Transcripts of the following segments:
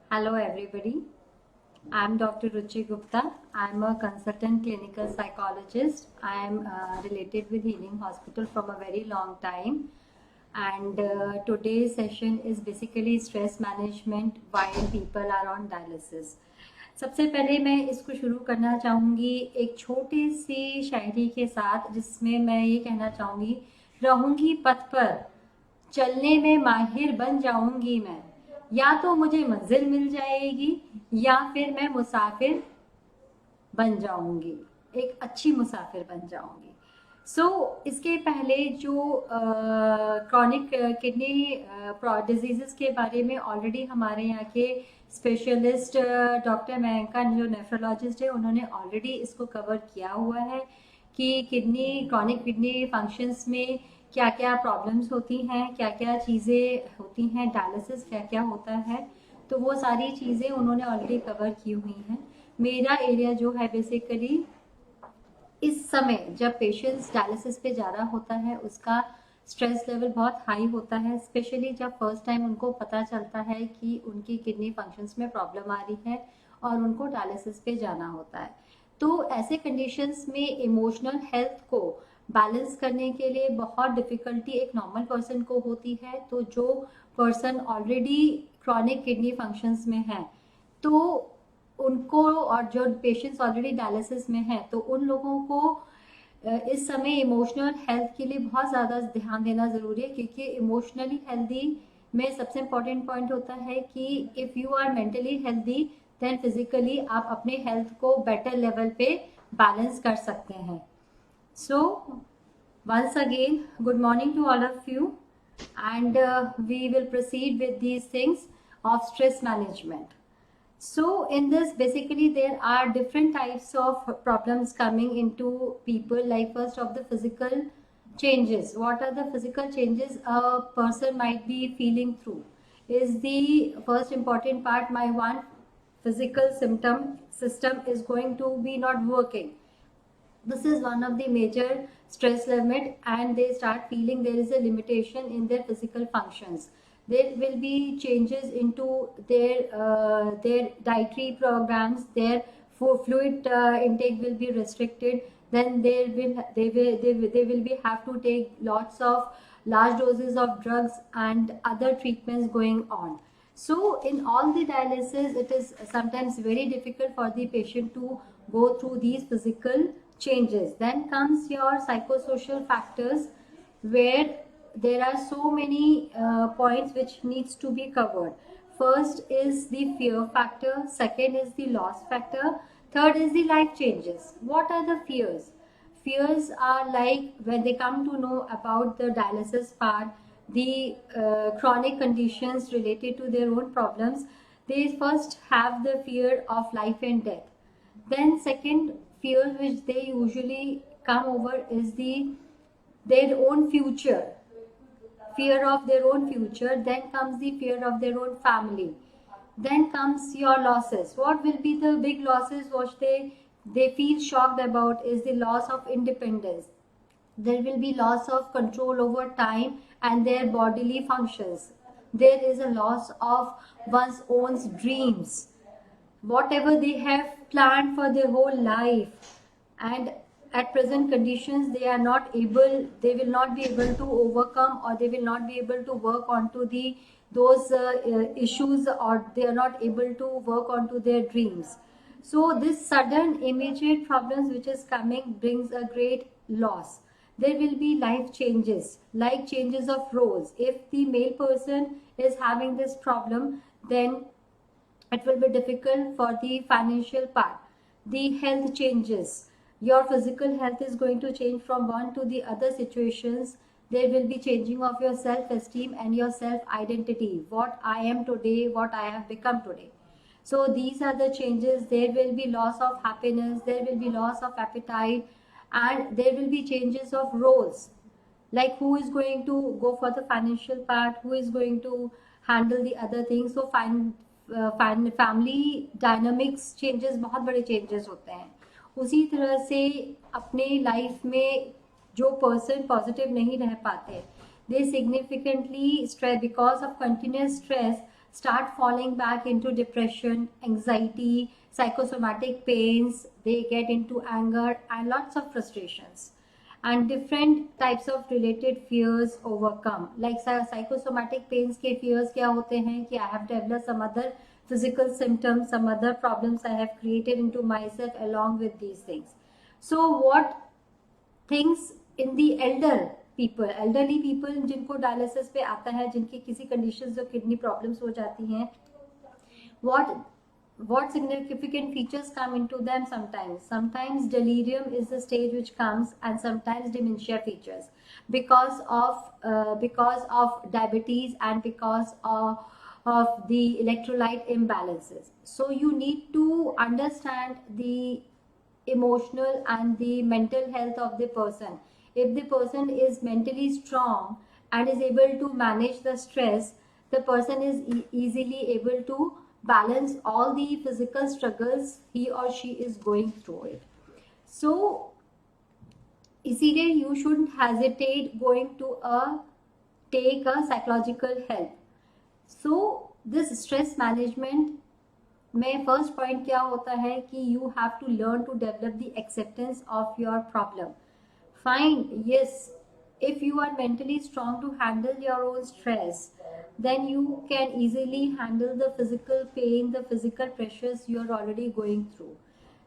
Hello, everybody. I'm Dr. Ruchi Gupta. I'm a consultant clinical psychologist. I'm related with Healing Hospital from a very long time. And today's session is basically stress management while people are on dialysis. सबसे पहले मैं इसको शुरू करना चाहूँगी एक छोटी सी शायरी के साथ, जिसमें मैं ये कहना चाहूँगी, रहूँगी पथ पर, चलने में माहिर बन जाऊंगी मैं, या तो मुझे मंजिल मिल जाएगी या फिर मैं मुसाफिर बन जाऊंगी, एक अच्छी मुसाफिर बन जाऊंगी। इसके पहले जो क्रॉनिक किडनी डिजीजेस के बारे में ऑलरेडी हमारे यहाँ के स्पेशलिस्ट डॉक्टर मयंका, जो नेफ्रोलॉजिस्ट है, उन्होंने ऑलरेडी इसको कवर किया हुआ है कि क्रॉनिक किडनी फंक्शंस में क्या क्या प्रॉब्लम्स होती हैं, क्या क्या चीज़ें होती हैं, डायलिसिस क्या क्या होता है। तो वो सारी चीज़ें उन्होंने ऑलरेडी कवर की हुई हैं। मेरा एरिया जो है बेसिकली इस समय जब पेशेंट्स डायलिसिस पे जा रहा होता है, उसका स्ट्रेस लेवल बहुत हाई होता है, स्पेशली जब फर्स्ट टाइम उनको पता चलता है कि उनकी किडनी फंक्शंस में प्रॉब्लम आ रही है और उनको डायलिसिस पे जाना होता है। तो ऐसे कंडीशंस में इमोशनल हेल्थ को बैलेंस करने के लिए बहुत डिफिकल्टी एक नॉर्मल पर्सन को होती है। तो जो person already chronic kidney functions में है, तो उनको, और जो पेशेंट्स ऑलरेडी डायलिसिस में हैं, तो उन लोगों को इस समय इमोशनल हेल्थ के लिए बहुत ज़्यादा ध्यान देना ज़रूरी है, क्योंकि इमोशनली हेल्दी में सबसे इम्पॉर्टेंट पॉइंट होता है कि if you are mentally healthy then physically आप अपने हेल्थ को बेटर लेवल पे बैलेंस कर सकते हैं। सो once again, good morning to all of you, and we will proceed with these things of stress management. So in this, basically there are different types of problems coming into people. Like first of the physical changes. What are the physical changes a person might be feeling through is the first important part. My one physical symptom system is going to be not working. This is one of the major stress limit, and they start feeling there is a limitation in their physical functions. There will be changes into their dietary programs, their fluid intake will be restricted. Then they will be have to take lots of large doses of drugs and other treatments going on. So in all the dialysis, it is sometimes very difficult for the patient to go through these physical changes. Then comes your psychosocial factors, where there are so many points which needs to be covered. First is the fear factor, second is the loss factor, third is the life changes. What are the fears? Fears are like when they come to know about the dialysis part, the chronic conditions related to their own problems, they first have the fear of life and death. Then second fear which they usually come over is their own future, fear of their own future. Then comes the fear of their own family. Then comes your losses. What will be the big losses which they feel shocked about is the loss of independence. There will be loss of control over time and their bodily functions. There is a loss of one's own dreams, whatever they have planned for their whole life, and at present conditions they will not be able to overcome, or they will not be able to work onto those issues, or they are not able to work onto their dreams. So this sudden immediate problems which is coming brings a great loss. There will be life changes, like changes of roles. If the male person is having this problem, then it will be difficult for the financial part. The health changes. Your physical health is going to change from one to the other situations. There will be changing of your self-esteem and your self-identity. What I am today, what I have become today. So these are the changes. There will be loss of happiness. There will be loss of appetite. And there will be changes of roles. Like who is going to go for the financial part, who is going to handle the other things. So family dynamics changes, बहुत बड़े changes होते हैं। उसी तरह से अपने life में जो पर्सन पॉजिटिव नहीं रह पाते, they significantly stress, because of continuous stress start falling back into depression, anxiety, psychosomatic pains, they get into anger and lots of frustrations. And different types of related fears overcome. Like psychosomatic pains के fears क्या होते हैं कि I have developed some other physical symptoms, some other problems I have created into myself along with these things. So what things in the elderly people जिनको dialysis पे आता है, जिनकी किसी कंडीशन जो किडनी प्रॉब्लम्स हो जाती हैं, what significant features come into them? Sometimes delirium is the stage which comes, and sometimes dementia features because of diabetes and because of the electrolyte imbalances. So you need to understand the emotional and the mental health of the person. If the person is mentally strong and is able to manage the stress, the person is easily able to balance all the physical struggles he or she is going through it. So इसीलिए you shouldn't hesitate going to take a psychological help. So this stress management में first point क्या होता है कि you have to learn to develop the acceptance of your problem. Fine, yes, if you are mentally strong to handle your own stress, then you can easily handle the physical pain, the physical pressures you are already going through.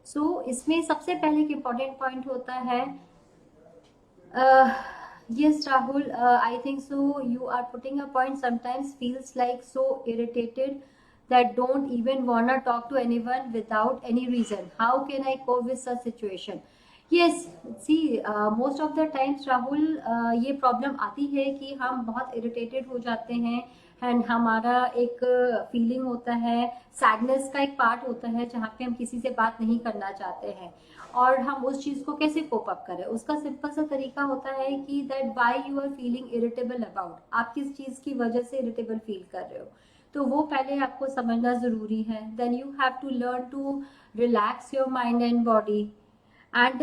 So इसमें सबसे पहले एक important point होता है, yes Rahul, I think so you are putting a point, sometimes feels like so irritated that don't even wanna talk to anyone without any reason. How can I cope with such situation? Yes, see, most of the times Rahul, ये problem आती है कि हम बहुत irritated हो जाते हैं and हमारा एक फीलिंग होता है, सैडनेस का एक पार्ट होता है जहाँ पे हम किसी से बात नहीं करना चाहते हैं और हम उस चीज़ को कैसे कोप अप करें. उसका सिंपल सा तरीका होता है कि that why you are feeling irritable about, आप किस चीज़ की वजह से इरिटेबल फील कर रहे हो, तो वो पहले आपको समझना ज़रूरी है. Then you have to learn to relax your mind and body. And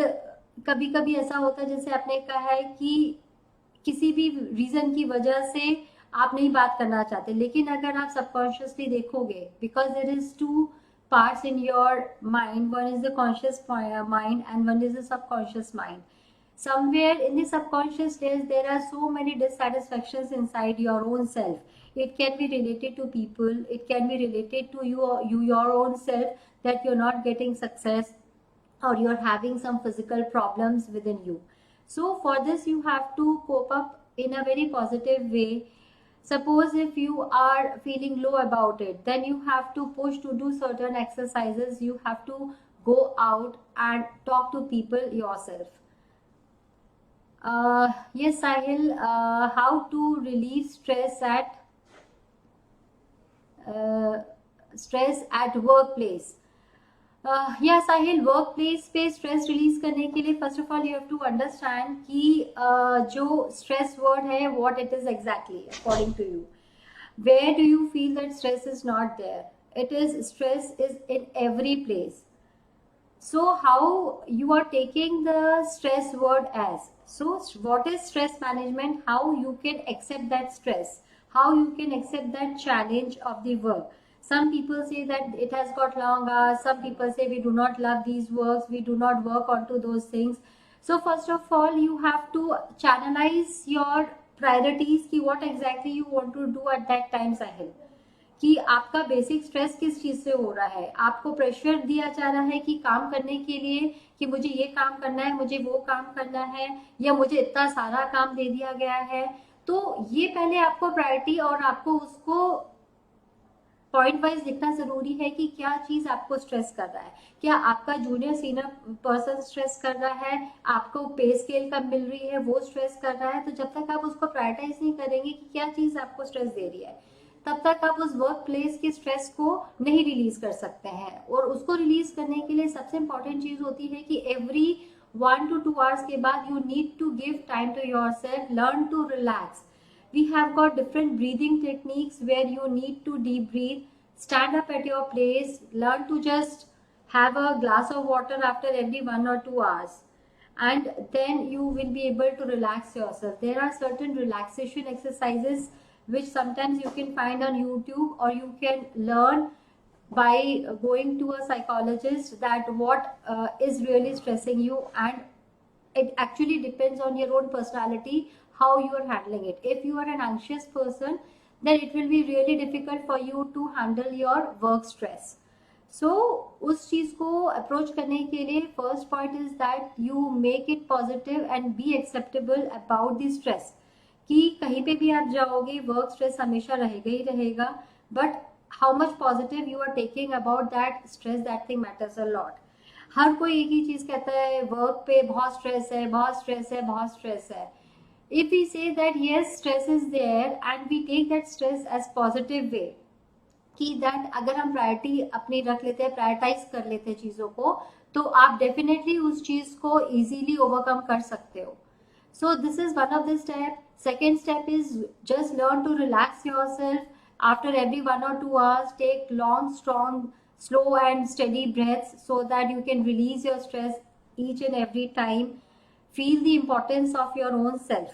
कभी कभी ऐसा होता है जैसे आपने कहा है कि किसी भी रीज़न की वजह से आप नहीं बात करना चाहते, लेकिन अगर आप सबकॉन्शियसली देखोगे, because there is two parts in your mind, one is the conscious mind and one is the subconscious mind. Somewhere in the subconscious there are so many dissatisfactions inside your own self. It can be related to people, it can be related to you your own self, that you're not getting success or you're having some physical problems within you. So for this you have to cope up in a very positive way. Suppose if you are feeling low about it, then you have to push to do certain exercises. You have to go out and talk to people yourself. Yes, Sahil, how to relieve stress at workplace. या Sahil, work place पे stress release करने के लिए first of all you have to understand कि जो stress word है what it is exactly according to you. Where do you feel that stress is not there? It is, stress is in every place. So how you are taking the stress word as? So what is stress management? How you can accept that stress? How you can accept that challenge of the work? Some people say that it has got long hours. Some people say we do not love these works. We do not work onto those things. So first of all, you have to channelize your priorities कि what exactly you want to do at that time, Sahil. कि आपका basic stress किस चीज से हो रहा है. आपको प्रेशर दिया जा रहा है कि काम करने के लिए कि मुझे ये काम करना है, मुझे वो काम करना है, या मुझे इतना सारा काम दे दिया गया है. तो ये पहले आपको प्रायोरिटी और आपको उसको पॉइंट वाइज लिखना जरूरी है कि क्या चीज आपको स्ट्रेस कर रहा है. क्या आपका जूनियर सीनियर पर्सन स्ट्रेस कर रहा है, आपको पे स्केल कब मिल रही है वो स्ट्रेस कर रहा है. तो जब तक आप उसको प्रायोरिटाइज नहीं करेंगे कि क्या चीज आपको स्ट्रेस दे रही है, तब तक आप उस वर्क प्लेस के स्ट्रेस को नहीं रिलीज कर सकते हैं. और उसको रिलीज करने के लिए सबसे इंपॉर्टेंट चीज होती है कि एवरी 1 to 2 hours के बाद you need to give time to yourself, learn to relax. We have got different breathing techniques where you need to deep breathe, stand up at your place, learn to just have a glass of water after every 1 or 2 hours, and then you will be able to relax yourself. There are certain relaxation exercises which sometimes you can find on YouTube, or you can learn by going to a psychologist, that what is really stressing you. And it actually depends on your own personality, how you are handling it. If you are an anxious person, then it will be really difficult for you to handle your work stress. So उस चीज को approach करने के लिए first point is that you make it positive and be acceptable about the stress, कि कहीं पे भी आप जाओगे वर्क स्ट्रेस हमेशा रहेगा ही रहेगा, but how much positive you are taking about that stress, that thing matters a lot. हर कोई एक ही चीज कहता है, वर्क पे बहुत स्ट्रेस है, बहुत स्ट्रेस है, बहुत स्ट्रेस है. If we say that yes, stress is there, and we take that stress as positive way, कि दैट अगर हम प्रायोरिटी अपनी रख लेते हैं, प्रायोरिटाइज कर लेते हैं चीज़ों को, तो आप डेफिनेटली उस चीज़ को इजीली ओवरकम कर सकते हो. So this is one of the step. Second step is just learn to relax yourself. After every 1 or 2 hours, take long, strong, slow and steady breaths so that you can release your stress each and every time. Feel the importance of your own self.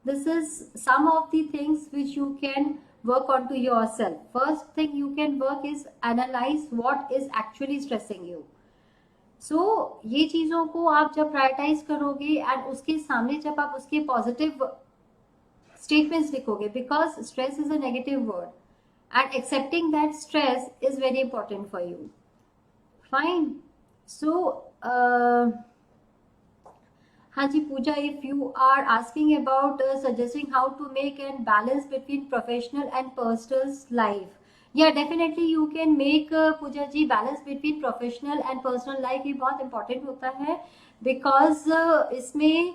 This is some of the things which you can work on to yourself. First thing you can work is analyze what is actually stressing you. सो ये चीज़ों को आप जब prioritise करोगे and उसके सामने जब आप उसके पॉजिटिव स्टेटमेंट्स लिखोगे, because stress is a negative word, and accepting that stress is very important for you. Fine. So हाँ जी Puja, if you are asking about suggesting how to make an balance between professional and personal life, या definitely you can make Puja ji balance between professional and personal life. ये बहुत important होता है, because इसमें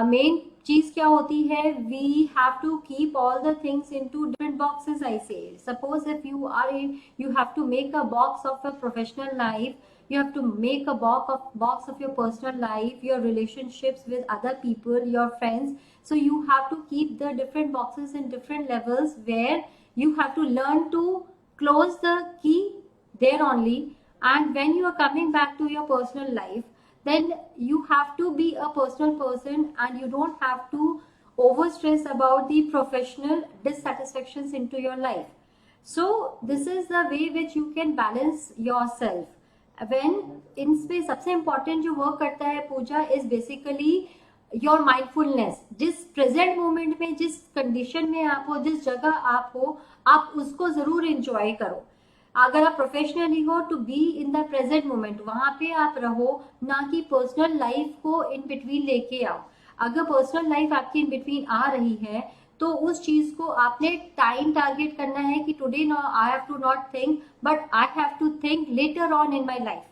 main चीज क्या होती है, we have to keep all the things in two different boxes. I say suppose if you have to make a box of a professional life, you have to make a box of your personal life, your relationships with other people, your friends. So you have to keep the different boxes in different levels, where you have to learn to close the key there only. And when you are coming back to your personal life, then you have to be a personal person, and you don't have to overstress about the professional dissatisfactions into your life. So this is the way which you can balance yourself. When इनमें सबसे important जो work करता है पूजा is basically your mindfulness. जिस present moment में, जिस condition में आप हो, जिस जगह आप हो, आप उसको जरूर एंजॉय करो. अगर आप प्रोफेशनली हो, to be in the present moment, वहां पे आप रहो, ना कि पर्सनल लाइफ को इन बिटवीन लेके आओ. अगर पर्सनल लाइफ आपकी इन बिटवीन आ रही है, तो उस चीज को आपने टाइम टारगेट करना है कि today no I have to not think, but I have to think later on in my life,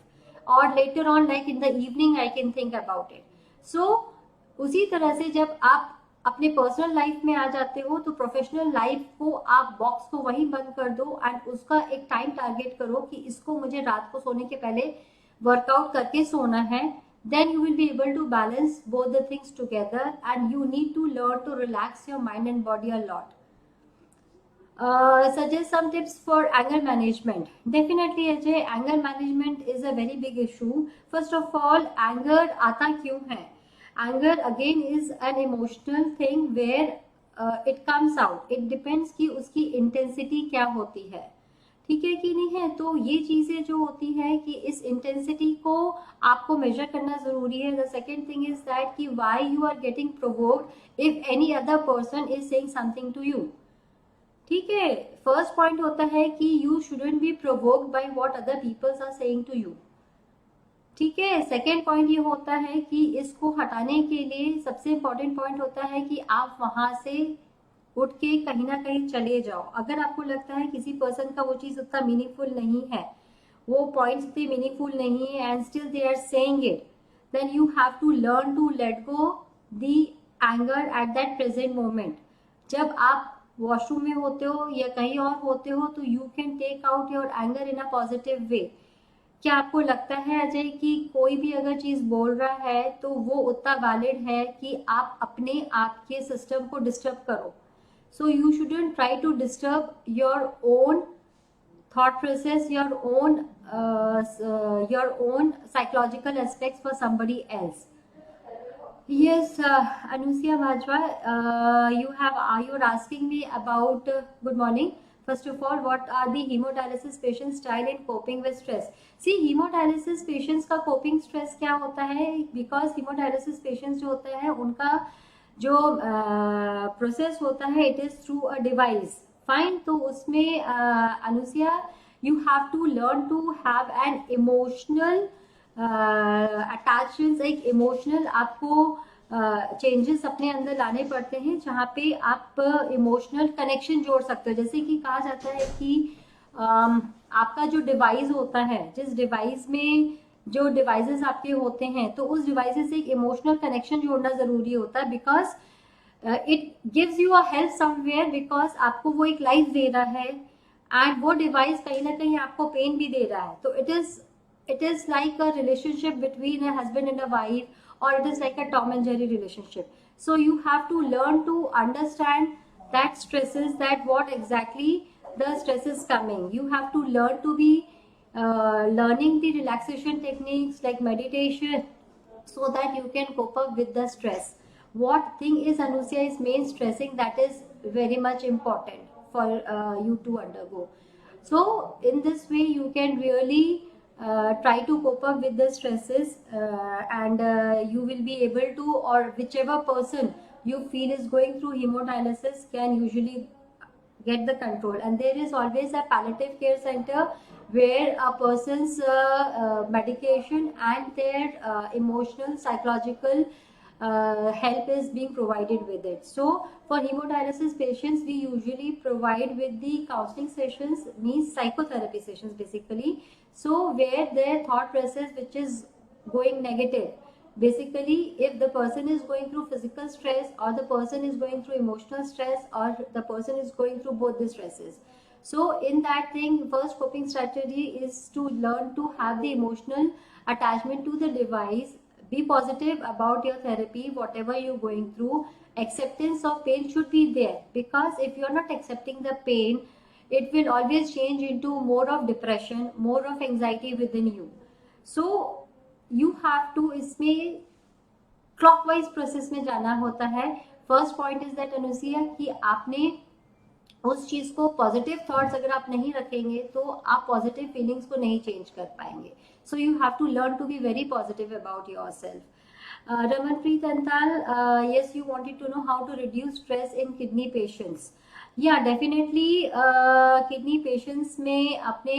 और later on like in the evening I can think about it. So उसी तरह से जब आप अपने पर्सनल लाइफ में आ जाते हो, तो प्रोफेशनल लाइफ को आप बॉक्स को वहीं बंद कर दो, एंड उसका एक टाइम टारगेट करो कि इसको मुझे रात को सोने के पहले वर्कआउट करके सोना है. Then you will be able to balance both the things together, and you need to learn to relax your mind and body a lot. Suggest some tips for anger management. Definitely Ajay, anger management is a very big issue. First of all, anger आता क्यों है? Anger again is an emotional thing where it comes out. It depends कि उसकी intensity क्या होती है, ठीक है कि नहीं है. तो ये चीजें जो होती है कि इस इंटेंसिटी को आपको मेजर करना जरूरी है. The second thing is that कि why you are getting provoked if any other person is saying something to you. ठीक है, फर्स्ट पॉइंट होता है कि you shouldn't be provoked by what other peoples are saying to you. ठीक है, second point ये होता है कि इसको हटाने के लिए सबसे इंपॉर्टेंट पॉइंट होता है कि आप वहां से उठ के कहीं ना कहीं चले जाओ. अगर आपको लगता है किसी पर्सन का वो चीज उतना मीनिंगफुल नहीं है, वो पॉइंट्स इतने मीनिंगफुल नहीं है, and still they are saying it, then you have to learn to let go the anger at that present moment. जब आप वॉशरूम में होते हो या कहीं और होते हो, तो you can take out your anger in a positive way. क्या आपको लगता है अजय कि कोई भी अगर चीज बोल रहा है तो वो उतना वैलिड है कि आप अपने आप के सिस्टम को डिस्टर्ब करो? So you shouldn't try to disturb your own thought process, your own psychological aspects for somebody else. Yes, Anusia Bhajwa, you're asking me about, good morning. First of all, what are the hemodialysis patients' style in coping with stress? See, hemodialysis patients का coping stress क्या होता है? Because hemodialysis patients जो होते हैं उनका जो process होता है, it is through a device. Fine. तो उसमें Anusiya, you have to learn to have an emotional attachments, एक इमोशनल आपको चेंजेस अपने अंदर लाने पड़ते हैं जहाँ पे आप इमोशनल कनेक्शन जोड़ सकते हो. जैसे कि कहा जाता है कि आपका जो डिवाइस होता है, जिस डिवाइस में जो डिवाइसेस आपके होते हैं, तो उस डिवाइसेस से एक इमोशनल कनेक्शन जोड़ना जरूरी होता है. Because it gives you a help somewhere, because आपको वो एक लाइफ दे रहा है एंड वो डिवाइस कहीं ना कहीं आपको पेन भी दे रहा है. तो it is like a relationship between a husband and a wife, or it is like a Tom and Jerry relationship. So you have to learn to understand that stresses, that what exactly the stress is coming. You have to learn to be learning the relaxation techniques like meditation, so that you can cope up with the stress. What thing is Anusia is main stressing, that is very much important for you to undergo. So in this way you can really try to cope up with the stresses, and you will be able to, or whichever person you feel is going through hemodialysis can usually get the control. And there is always a palliative care center where a person's medication and their emotional psychological help is being provided with it. So for hemodialysis patients we usually provide with the counseling sessions, means psychotherapy sessions basically. So where their thought process which is going negative, basically if the person is going through physical stress, or the person is going through emotional stress, or the person is going through both the stresses, so in that thing, first coping strategy is to learn to have the emotional attachment to the device. Be positive about your therapy, whatever you're going through. Acceptance of pain should be there, because if you're not accepting the pain, it will always change into more of depression, more of anxiety within you. So you have to इसमें clockwise process में जाना होता है. First point is that Anusiya, कि आपने उस चीज को, पॉजिटिव थॉट्स अगर आप नहीं रखेंगे तो आप पॉजिटिव फीलिंग्स को नहीं चेंज कर पाएंगे. So you have to learn to be very positive about yourself. Ramanpreet Antal, yes, you wanted to know how to reduce stress in kidney patients. या डेफिनेटली किडनी पेशेंट्स में अपने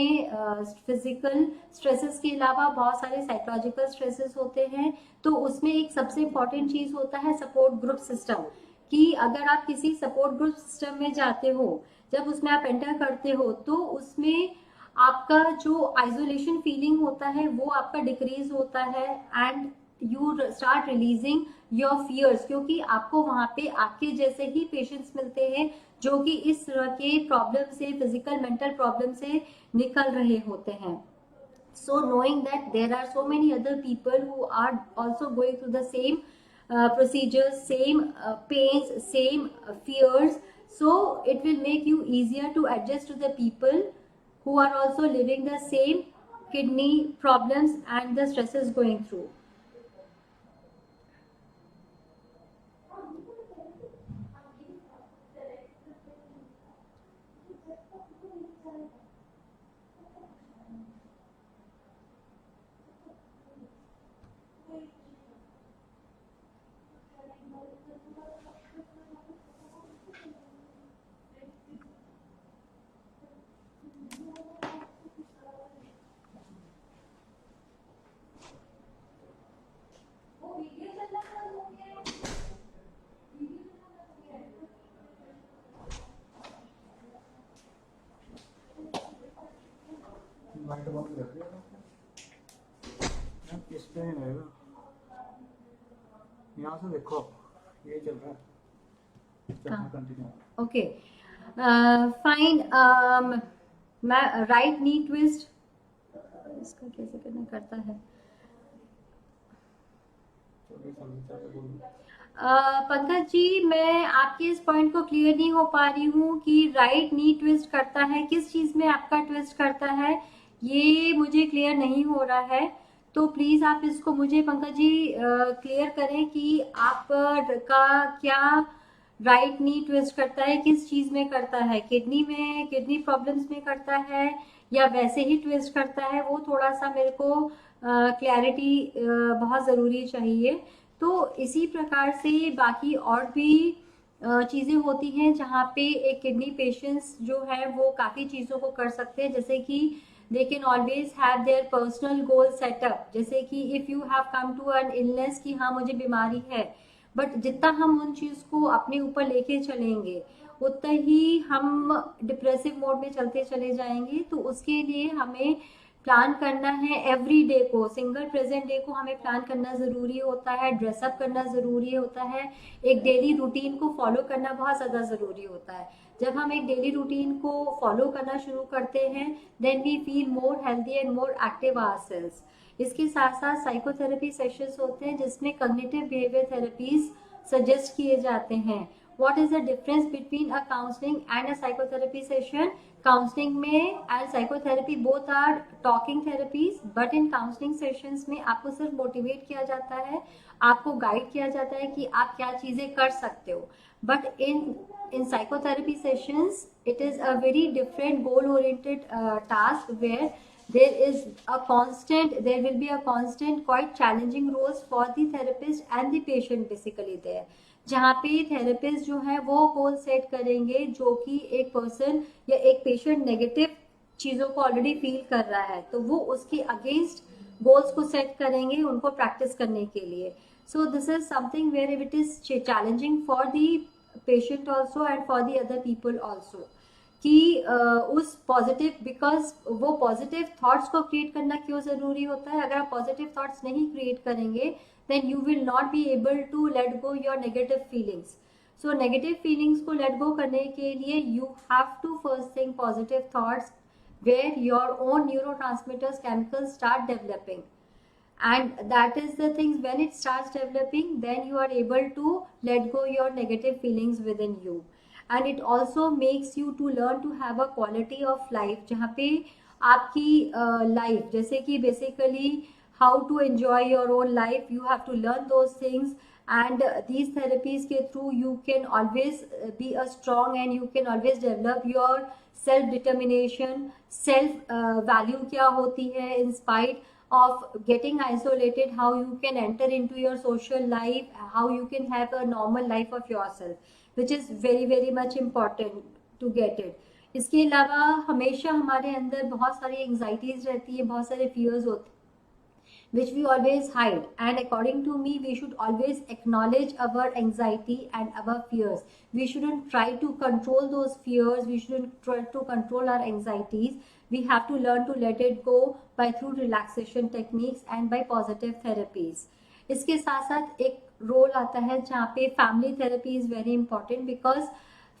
physical stresses के अलावा बहुत सारे psychological stresses होते हैं. तो उसमें एक सबसे इम्पॉर्टेंट चीज होता है सपोर्ट ग्रुप सिस्टम. कि अगर आप किसी सपोर्ट ग्रुप सिस्टम में जाते हो, जब उसमें आप एंटर करते हो, तो उसमें आपका जो आइसोलेशन फीलिंग होता है वो आपका डिक्रीज होता है, and you start releasing your fears, क्योंकि आपको वहां पे आपके जैसे ही पेशेंट्स मिलते हैं जो कि इस तरह के प्रॉब्लम से, फिजिकल मेंटल प्रॉब्लम से निकल रहे होते हैं. So knowing that there are so many other people who are also going through the same procedures, same pains, same fears, so it will make you easier to adjust to the people who are also living the same kidney problems and the stresses going through. Light बंद कर दिया यार, इस पे नहीं रहेगा. यहाँ से देखो, ये चल रहा है. कंटिन्यू. Okay, fine. मैं राइट नी ट्विस्ट इसका कैसे करना करता है. पंकज जी, मैं आपके इस पॉइंट को क्लियर नहीं हो पा रही हूँ कि राइट नी ट्विस्ट करता है, किस चीज में आपका ट्विस्ट करता है, ये मुझे क्लियर नहीं हो रहा है. तो प्लीज़ आप इसको मुझे पंकज जी क्लियर करें कि आप का क्या राइट नी ट्विस्ट करता है, किस चीज़ में करता है, किडनी में, किडनी प्रॉब्लम्स में करता है या वैसे ही ट्विस्ट करता है, वो थोड़ा सा मेरे को क्लैरिटी बहुत ज़रूरी चाहिए। तो इसी प्रकार से बाकी और भी चीज़ें होती हैं जहाँ पे एक किडनी पेशेंट्स जो है वो काफ़ी चीज़ों को कर सकते हैं, जैसे कि they can always have their personal goal setup. जैसे कि if you have come to an illness कि हाँ मुझे बीमारी है, बट जितना हम उन चीज़ को अपने ऊपर लेके चलेंगे उतना ही हम डिप्रेसिव मोड में चलते चले जाएंगे। तो उसके लिए हमें प्लान करना है एवरी डे को, सिंगल प्रेजेंट डे को हमें प्लान करना ज़रूरी होता है, ड्रेसअप करना ज़रूरी होता है, एक डेली रूटीन को फॉलो करना बहुत ज़्यादा ज़रूरी होता है। जब हम एक डेली रूटीन को फॉलो करना शुरू करते हैं then we feel more healthy and more active ourselves. इसके साथ साथ साइकोथेरेपी सेशंस होते हैं जिसमें कॉग्निटिव बिहेवियर थेरेपीज सजेस्ट किए जाते हैं। What is the difference between a counseling and a psychotherapy session? Counselling में and psychotherapy both are talking therapies, but in counselling sessions में आपको सिर्फ मोटिवेट किया जाता है, आपको गाइड किया जाता है कि आप क्या चीजें कर सकते हो। But in psychotherapy sessions it is a very different goal oriented task where there will be a constant quite challenging roles for the therapist and the patient basically there, जहाँ पे थेरेपिस्ट जो है वो गोल सेट करेंगे जो कि एक person या एक पेशेंट नेगेटिव चीज़ों को ऑलरेडी फील कर रहा है तो वो उसके अगेंस्ट गोल्स को सेट करेंगे उनको प्रैक्टिस करने के लिए। So this is something where it is challenging for the patient also and for the other people also कि उस पॉजिटिव, बिकॉज वो पॉजिटिव थॉट्स को क्रिएट करना क्यों ज़रूरी होता है। अगर आप पॉजिटिव थॉट्स नहीं क्रिएट करेंगे then you will not be able to let go your negative feelings. So negative feelings को let go करने के लिए you have to first think positive thoughts where your own neurotransmitters chemicals start developing, and that is the things when it starts developing then you are able to let go your negative feelings within you, and it also makes you to learn to have a quality of life जहाँ पे आपकी life जैसे कि basically how to enjoy your own life, you have to learn those things, and these therapies के through you can always be a strong and you can always develop your self determination, self value क्या होती है in spite of getting isolated, how you can enter into your social life, how you can have a normal life of yourself, which is very very much important to get it. इसके अलावा हमेशा हमारे अंदर बहुत सारी anxieties रहती है, बहुत सारे फियर्स होते हैं which we always hide, and according to me we should always acknowledge our anxiety and our fears. We shouldn't try to control those fears, we shouldn't try to control our anxieties. We have to learn to let it go by through relaxation techniques and by positive therapies. इसके साथ साथ एक role आता है जहाँ पे family therapy is very important, because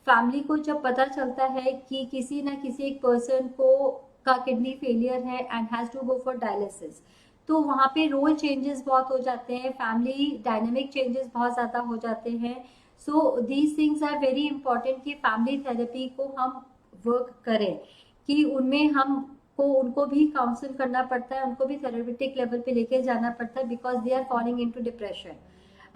family को जब पता चलता है कि किसी ना किसी एक पर्सन को का किडनी फेलियर है and has to go for dialysis, तो वहाँ पे रोल चेंजेस बहुत हो जाते हैं, फैमिली डायनेमिक चेंजेस बहुत ज़्यादा हो जाते हैं। So these things are very important कि फैमिली थेरेपी को हम वर्क करें, कि उनमें हमको उनको भी काउंसिल करना पड़ता है, उनको भी थेरेपेटिक लेवल पे लेके जाना पड़ता है, because they are falling into depression.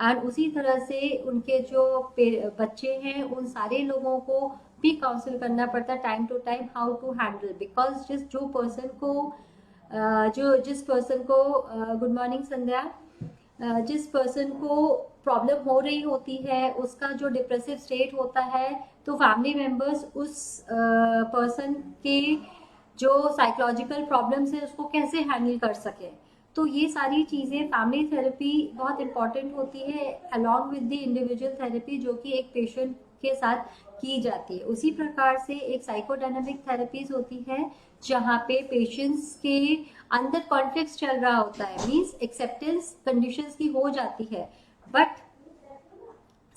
And उसी तरह से उनके जो बच्चे हैं उन सारे लोगों को भी काउंसिल करना पड़ता है time to time, how to handle, because जिस पर्सन को गुड मॉर्निंग संध्या, जिस पर्सन को प्रॉब्लम हो रही होती है उसका जो डिप्रेसिव स्टेट होता है, तो फैमिली मेंबर्स उस पर्सन के जो साइकोलॉजिकल प्रॉब्लम्स है उसको कैसे हैंडल कर सके। तो ये सारी चीज़ें फैमिली थेरेपी बहुत इंपॉर्टेंट होती है along with the individual therapy जो कि एक पेशेंट के साथ की जाती है। उसी प्रकार से एक साइकोडायनामिक थेरेपीज होती है जहाँ पे पेशेंट्स के अंदर कॉन्फ्लिक्ट चल रहा होता है, मीन्स एक्सेप्टेंस कंडीशंस की हो जाती है, बट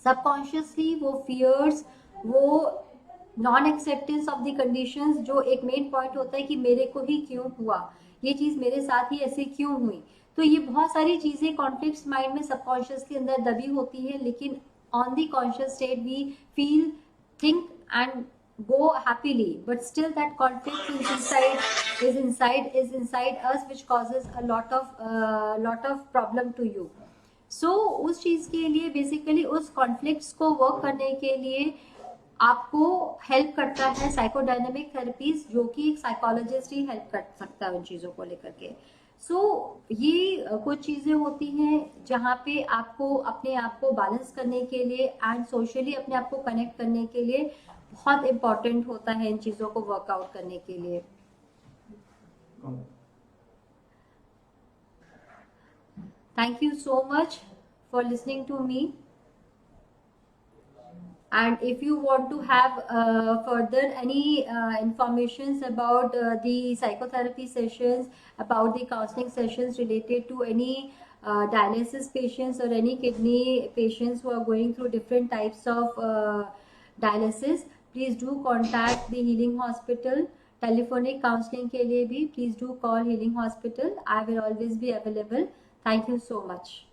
सबकॉन्शियसली वो फियर्स, वो non acceptance of the conditions, जो एक मेन पॉइंट होता है कि मेरे को ही क्यों हुआ, ये चीज़ मेरे साथ ही ऐसे क्यों हुई। तो ये बहुत सारी चीज़ें कॉन्फ्लिक्ट्स माइंड में सबकॉन्शियस के अंदर दबी होती है, लेकिन on the conscious state we feel, think and go happily, but still that conflict is inside us, which causes a lot of problem to you. So उस चीज के लिए बेसिकली उस कॉन्फ्लिक्ट्स को वर्क करने के लिए आपको हेल्प करता है साइकोडायनेमिक थेरेपीज, जो कि एक साइकोलॉजिस्ट ही हेल्प कर सकता है उन चीजों को लेकर के. सो ये कुछ चीजें होती हैं जहाँ पे आपको अपने आप को बैलेंस करने के लिए एंड सोशली अपने आप को कनेक्ट करने के लिए बहुत इम्पोर्टेंट होता है इन चीजों को वर्कआउट करने के लिए. Thank you so much for listening to me. And if you want to have further any informations about the psychotherapy sessions, about the counseling sessions related to any dialysis patients or any kidney patients who are going through different types of dialysis, please do contact the Healing Hospital. Telephonic counseling के लिए भी please do call Healing Hospital. I will always be available. Thank you so much.